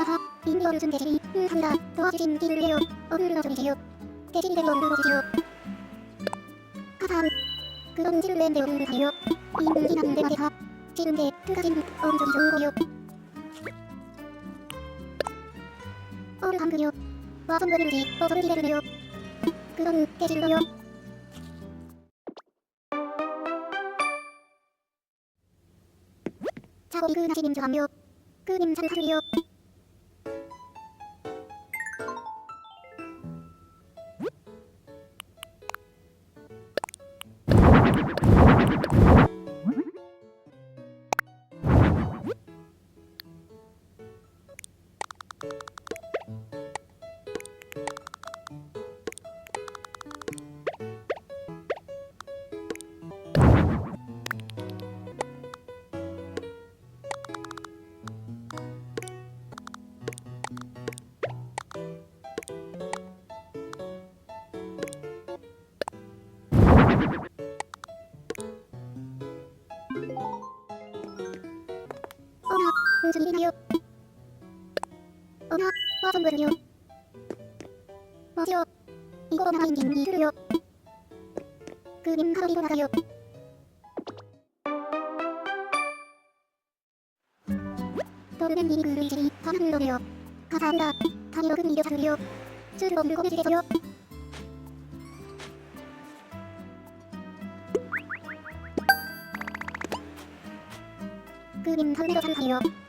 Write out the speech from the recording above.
하하 인디어 요즘 대신이 한다 도와주신 길을 내요 어를 넣어주세요 대신이 된 어를 넣어주세요 하삼 그런 지를 낸데 어를 가요 인기나는데 말해서 지는데 그가진 엄청이 좋은 거요 어를 한그요 와선 거는지 어선 기대를 내요 그런 대신을 넣어요 작업이 그나시님 좋아요 그님 감사드리요 어나 은준이네요 어나 와선거를요 뭐지요 이거 나인님 이들요 그님 하루 일어나세요 너는 님이 글이지니 하늘을 넣네요 감사합니다 다니어 금 이겨 사르요 술을 없는 고기지겠어요 그님 설레로 감사해요